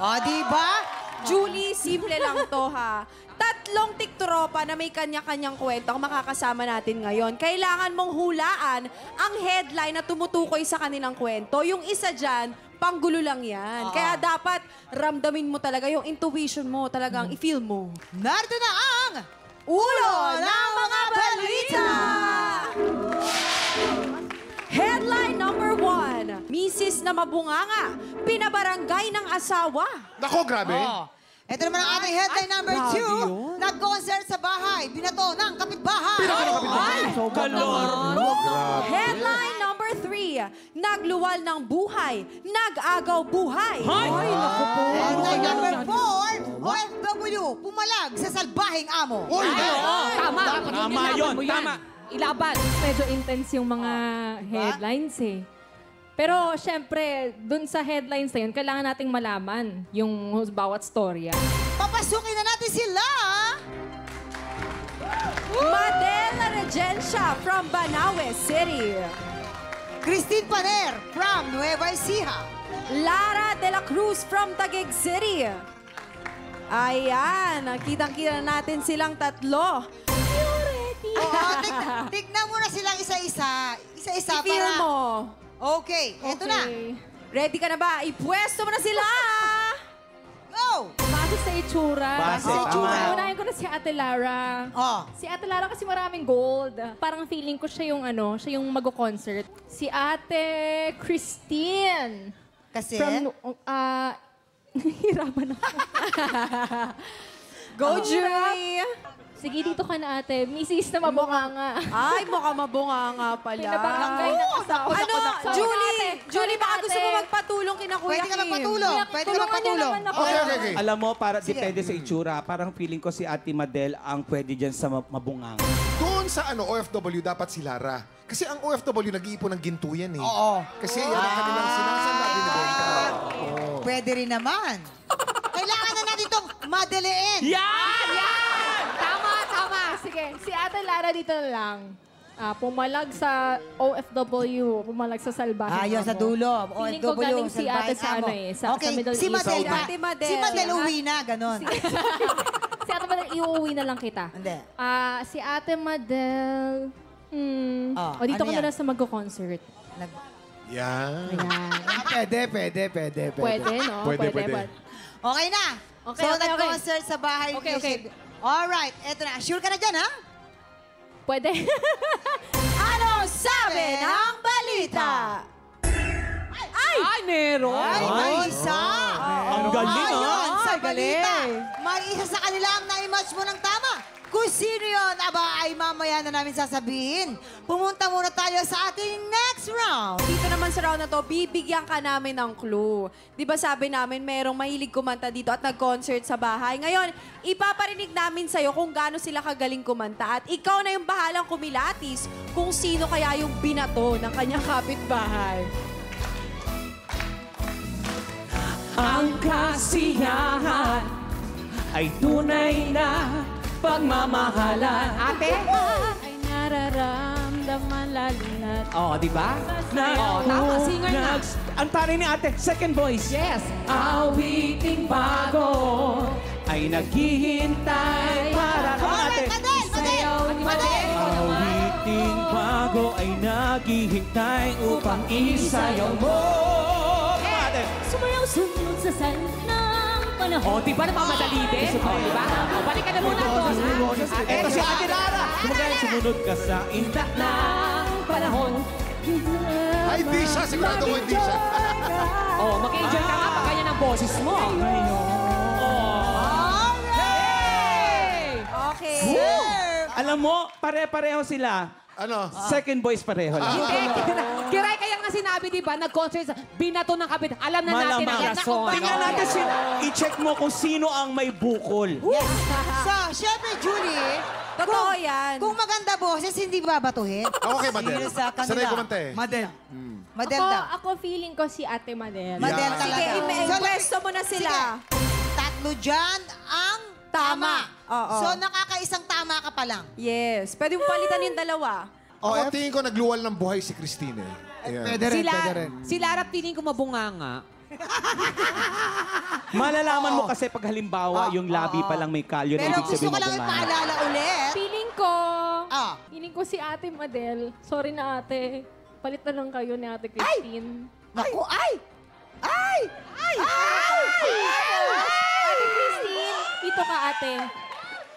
O, diba? Julie, simple lang to ha. Tatlong tiktropa na may kanya-kanyang kwento ang makakasama natin ngayon. Kailangan mong hulaan ang headline na tumutukoy sa kanilang kwento. Yung isa dyan, panggulo lang yan. Kaya dapat ramdamin mo talaga yung intuition mo, talagang i-feel mo. Narito na ang Ulo ng mga balita! Headline number 1. Misis na mabunganga, pinabarangay ng asawa. Nako, grabe. Ito naman ang ating headline number 2. Nag-concert sa bahay, binato ng kapitbahay. Headline number 3. Nagluwal ng buhay, nag-agaw buhay. Headline number 4. OFW, pumalag sa salbahing amo. Tama. Tama yun. Tama. Ilaban. Medyo intense yung mga headlines eh. Pero syempre, dun sa headlines na yun, kailangan nating malaman yung bawat storya. Papasukin na natin sila. Madela Regencia from Banaue City. Christine Paner from Nueva Ecija. Lara de la Cruz from Taguig City. Ayan, kitang-kita natin silang tatlo. Tignan mo na silang isa-isa. Isa-isa I-feel para... mo. Okay, eto na. Ready ka na ba? Ipwesto mo na sila! Go! Base sa itsura. Base sa itsura. Unahin ko na si Ate Lara. Si Ate Lara kasi maraming gold. Parang feeling ko siya yung siya yung mag-concert. Si Ate Christine. Kasi? From, nahihirapan ako. Go, Julie! Sige, dito ka na ate. Misis na mabunganga. Ay, mukhang mabunganga pala. Pinabarangay ng asawa. Ano, Sorry, Julie? ate. Julie, baka Sorry, gusto mo ate. magpatulong kina Kuya Pwede ka Kim. magpatulong. Pwede ka Tulungan niyo magpatulong. naman ako. Okay. Alam mo, Sige. depende sa itsura. Parang feeling ko si Ate Madel ang pwede dyan sa mabungang. Doon sa OFW, dapat si Lara. Kasi ang OFW nag-iipon ng ginto yan eh. Oo. Kasi yan ang kanilang sinasanda binibenta. Pwede rin naman. Kailangan na natin itong madaliin. Tama. Sige, si Ate Lara dito na lang. Pumalag sa OFW, pumalag sa salbahe. Ayun, sa dulo. Feeling ko galing si Ate sa salbahin amo. sa Okay, Middle si East. Madel ba? Ate Madel. Si Madel uwi na, ganon. Si Ate Madel, iuwi na lang kita. Hindi. Si Ate Madel, o dito ano ka yan? na lang sa magko-concert. Yan. Ayan. Pwede. Pwede, no? Pwede. Okay na. Okay, So, okay. nag-concert sa bahay. Okay. Alright, eto na. Sure ka na dyan, ha? Pwede. Ano sabi ng balita? Ay, meron. Ay, may isa. Ang galing, Ayon, sa Ay, galing. balita. May isa sa kanila ang na-match mo ng tama. Kung sino yun, ay mamaya na namin sasabihin. Pumunta muna tayo sa ating next round. Dito naman sa round na to, bibigyan ka namin ng clue. Di ba sabi namin merong mahilig kumanta dito at nag-concert sa bahay. Ngayon, ipaparinig namin sa'yo kung gaano sila kagaling kumanta. At ikaw na yung bahalang kumilatis kung sino kaya yung binato ng kanyang kapitbahay. Ang kasiyahan ay tunay na pagmamahalan. Ate? Ay nararamdaman lalo na. Di ba? tama, singer na. Ang tanay ni ate, second voice. Yes. Awiting bago Ay naghihintay para kang ate. Madel! Awiting bago ay naghihintay upang isayaw mo. Ate. Sumayaw-sunod sa ng panahon. Di ba napamadali din? Di ba? Balik ka na muna to. Eto si Ate Lara. Sumunod ka sa intak na Ng panahon. Ay, di siya. Sigurado ko hindi siya. Mag-enjoy ka nga pag ganyan ang boses mo. Okay. Alam mo, pare-pareho sila. Ano? Second voice pareho lang. Kiray kaya nga sinabi, di ba, nag-concert sa binato ng kapit. Alam na natin ang Malamang. rason. Tingnan natin sila. I-check mo kung sino ang may bukol. So, syempre, Julie, Totoo yan. kung maganda boses, hindi babatuhin. Ako kay Madel. Sino sa kanila? Sanay kumanta eh. Madel daw. Ako feeling ko si Ate Madel. Madel Yeah. talaga. Sige, ipwesto mo na sila. Tatlo dyan ang tama. Oo. So, nakakaisang tama ka pa lang. Yes. Pwede mo palitan yung dalawa. Ako tingin ko nagluwal ng buhay si Christine eh. Ayan. Si Lara, feeling ko mabunganga. Malalaman mo kasi pag halimbawa yung labi pa lang may kalyo na Pero ibig gusto sabihin ko lang mabunganga. ipaalala ulit. Feeling ko si Ate Madel. Sorry na ate. Palit na lang kayo ni Ate Christine. Naku, ay! Ay! Ay! Ay! Ate Christine, dito ka ate.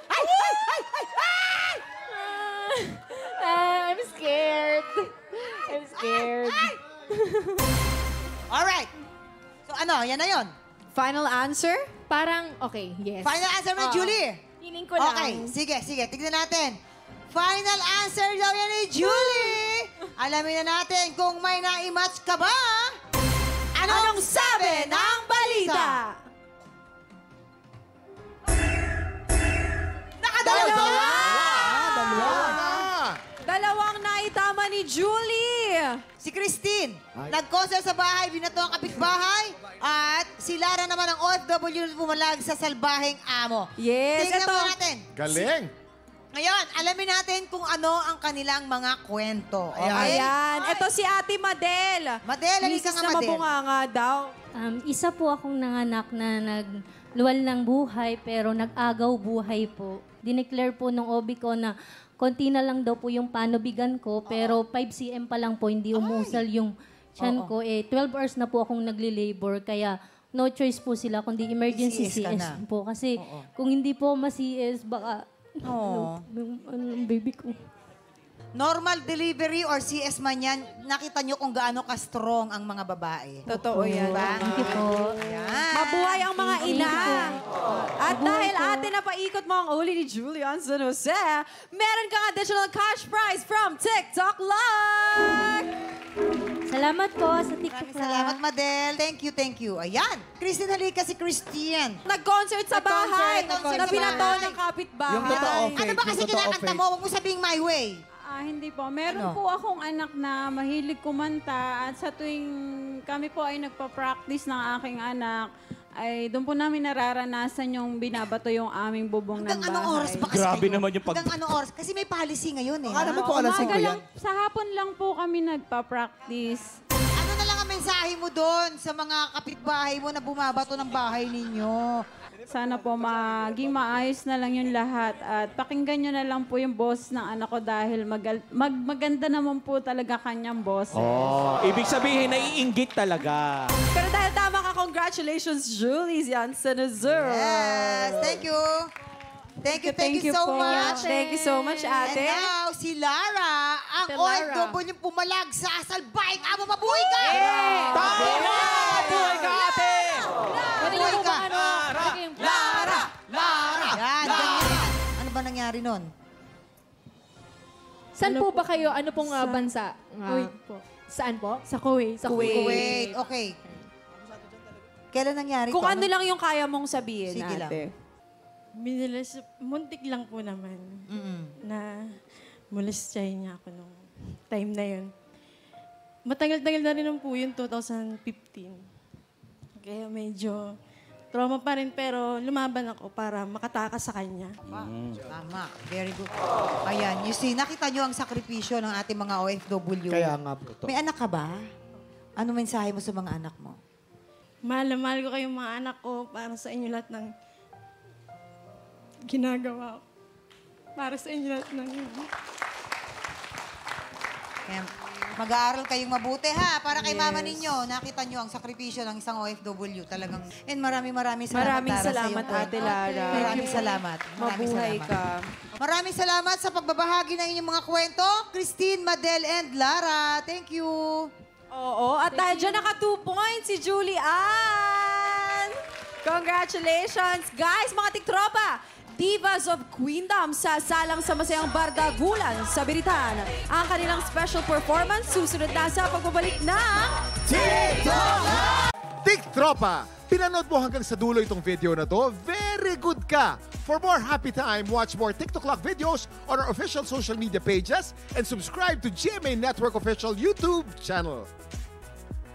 Ay! Ay! Ay! Ay! Ay! I'm scared. I'm scared. Alright. So ano, yan na yun. Final answer? Parang, okay, yes. Final answer mo, Oo. Julie. Feeling ko lang. Okay, sige. Tignan natin. Final answer daw yan ni Julie. Alamin na natin kung may na-match ka ba. Anong sabi ng balita? Nakadalawa! Dalawa na! Dalawang naitama ni Julie. Si Christine, nag-concert sa bahay, binato ang kapitbahay, at si Lara naman ang OFW na pumalag sa salbaheng amo. Yes, Tingnan ito. mo natin. Galing! Ngayon, alamin natin kung ano ang kanilang mga kwento. Okay? Ayan. Ito si Ate Madel. Madel, halika Misis nga, na Madel. mabunganga daw. Isa po akong nanganak na nagluwal ng buhay pero nag-agaw buhay po. Dineclare po nung OB ko na konti na lang daw po yung panubigan ko pero 5 cm pa lang po hindi umusal yung tiyan ko. 12 hours na po akong nagli-labor kaya no choice po sila kundi emergency CS ka CS na. po. Kasi kung hindi po ma-CS baka Oo. yung baby ko. Normal delivery or CS man yan, nakita nyo kung gaano ka-strong ang mga babae. Totoo yan. Diba? Thank you po. Yan. Mabuhay ang mga ina. At dahil ate napaikot mo ang uli ni Julian San Jose, meron kang additional cash prize from TikTok Live! Salamat po sa TikTok Maraming salamat, Madel. Thank you. Ayan. Christine, halika si Christian. Nag-concert sa bahay Nag-concert na sa binato bahay. ng kapitbahay. Yung totoo, Ano ba kasi kinakanta mo? Huwag mo sabing my way. Hindi po. Meron Ano? po akong anak na mahilig kumanta at sa tuwing kami po ay nagpa-practice ng aking anak, ay doon po namin nararanasan yung binabato yung aming bubong ng Hanggang bahay. anong oras ba kasi Grabe kayo? naman yung pag- Hanggang anong oras? Kasi may policy ngayon eh. Akala ha? mo po alas 5 Umaga yan? lang, sa hapon lang po kami nagpa-practice. Ano na lang ang mensahe mo doon sa mga kapitbahay mo na bumabato ng bahay ninyo? Sana po maging maayos na lang yung lahat at pakinggan nyo na lang po yung boss ng anak ko dahil maganda naman po talaga kanyang boss. Oh, ibig sabihin, naiinggit talaga. Pero dahil tama ka, congratulations, Julie Jansen Azur. Yes, thank you. Thank you so po. much. Thank you so much, And ate. now, si Lara, ang Si Lara. OFW yung pumalag sa salbahing amo. Mabuhay ka! Tama! Buhay ka, ate! Pwede Buhay mo ka! ba ano? Lara! Lara! Yan, ganyan. Ano ba nangyari nun? Saan po ba kayo? Ano pong bansa? Kuwait po. Saan po? Sa Kuwait. Sa Kuwait. Kuwait. Okay. Kailan nangyari Kung to? ano lang yung kaya mong sabihin, Sige lang. ate. Muntik lang po naman na molestahin niya ako nung time na yun. Matagal-tagal na rin po yun, 2015. Kaya medyo trauma pa rin pero lumaban ako para makatakas sa kanya. Tama. Very good. Ayan, you see, nakita nyo ang sakripisyo ng ating mga OFW. Kaya nga po to. May anak ka ba? Ano mensahe mo sa mga anak mo? Mahal na mahal ko kayong mga anak ko para sa inyo lahat ng ginagawa ko. Para sa inyo lahat ng Kaya mag-aaral kayong mabuti ha, para kay mama ninyo. Nakita nyo ang sakripisyo ng isang OFW talagang. And maraming salamat. Maraming Lara, sa salamat, iyong kwento. Ate Lara. Maraming salamat. Mabuhay ka. Maraming salamat sa pagbabahagi ng inyong mga kwento. Christine, Madel, and Lara. Thank you. Oo, at dahil dyan naka 2 points si Julie Ann. Congratulations, guys, mga tiktropa. Divas of Queendom sa salang sa masayang bardagulan sa Biritan. Ang kanilang special performance susunod na sa pagbabalik ng Tik Tropa! Pinanood mo hanggang sa dulo itong video na to? Very good ka! For more happy time, watch more TikTok Clock videos on our official social media pages and subscribe to GMA Network official YouTube channel.